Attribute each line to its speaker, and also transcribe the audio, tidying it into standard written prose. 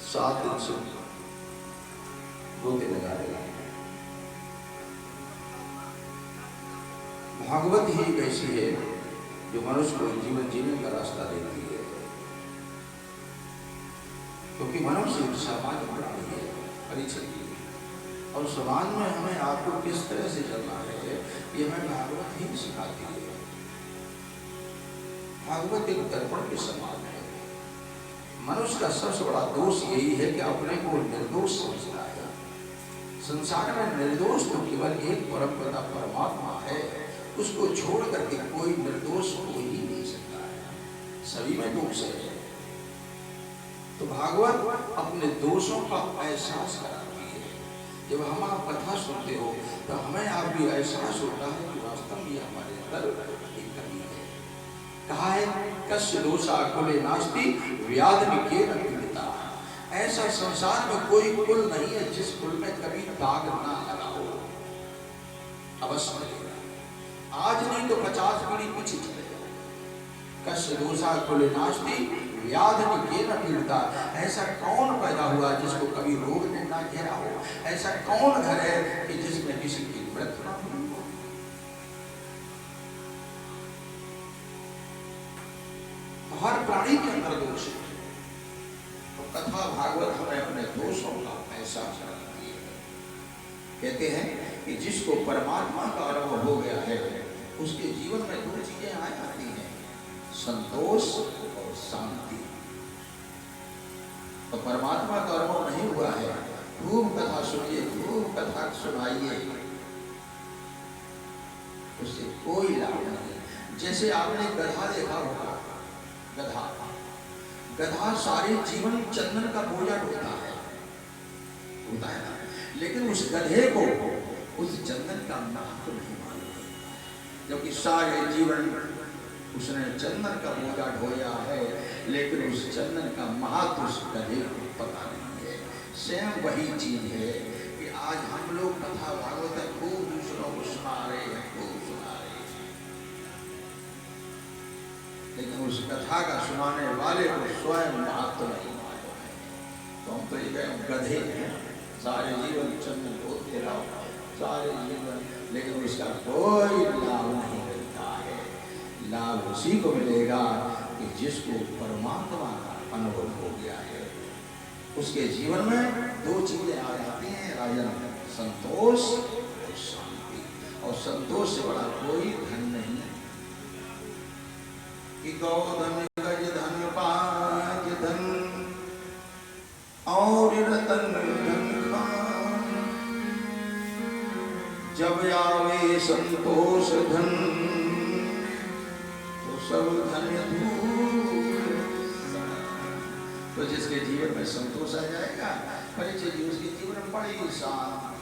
Speaker 1: 7 दिन से रोते लगा रहे हैं। भागवत ही एक ऐसी है जो मनुष्य को जीवन जीने का रास्ता देती है, क्योंकि मनुष्य एक सामाजिक प्राणी है, परिचित, और समाज में हमें आपको किस तरह से चलना है ये हमें भागवत ही सिखाती है। भागवत एक दर्पण के समान है। मनुष्य का सबसे बड़ा दोष यही है कि अपने को निर्दोष समझता है। संसार में निर्दोष तो केवल एक परमपिता परमात्मा है, उसको छोड़ करके कोई निर्दोष हो ही नहीं सकता है, सभी में दोष है। तो भागवत अपने दोषों का एहसास कराती है। जब हम आप कथा सुनते हो तो हमें आप भी एहसास होता है कि वास्तव में हमारे अंदर एक कमी है। कहा है कस्य दोषा कुले नास्ति व्याधि के न पीड़िता। ऐसा संसार में कोई कुल नहीं है जिस कुल में कभी दाग ना लगा हो। अवश्य लगेगा, आज नहीं तो 50 पीढ़ी पीछे चलेगा। कस्य दोषा कुले नास्ति व्याधि के न पीड़िता। ऐसा कौन पैदा हुआ जिसको कभी रोग ने ना घेरा हो? ऐसा कौन घर है कि जिसमें किसी की मृत्यु ना हो? हर प्राणी के अंदर दोष है। तो कथा भागवत हमें अपने दोषों का एहसास कराती है। कहते हैं कि जिसको परमात्मा का अनुभव हो गया है उसके जीवन में 2 चीजें आ जाती हैं, संतोष और शांति। तो परमात्मा का अनुभव नहीं हुआ है, खूब कथा सुनिए, खूब कथा सुनाइए, उससे कोई लाभ नहीं। जैसे आपने गधा देखा होगा, गधा सारे जीवन चंदन का बोझा ढोता है, होता है ना, लेकिन उस गधे को उस चंदन का महत्व नहीं मालूम, क्योंकि सारे जीवन उसने चंदन का बोझा ढोया है, लेकिन उस चंदन का महत्व उस गधे को पता नहीं है। स्वयं वही चीज है कि आज हम लोग कथा भागवत खूब दूसरों को सुना रहे हैं, खूब सुना रहे हैं, लेकिन उस कथा का सुनाने वाले को स्वयं महत्व नहीं मालूम है। तो हम तो ये गधे हैं, सारे जीवन चंदन ढोते रहो, सारे जीवन, लेकिन उसका कोई लाभ नहीं मिलता है। लाभ उसी को मिलेगा कि जिसको परमात्मा का अनुभव हो गया है। उसके जीवन में 2 चीजें आ जाती हैं राजन, संतोष और शांति। और संतोष से बड़ा कोई धन नहीं है कि गौधन गज धन पाज धन और रतन धन खान, जब आवे संतोष धन तो सब धन दूर। तो जिसके जीवन में संतोष आ जाएगा, परिचय जी उसके जीवन में बड़ी शांति,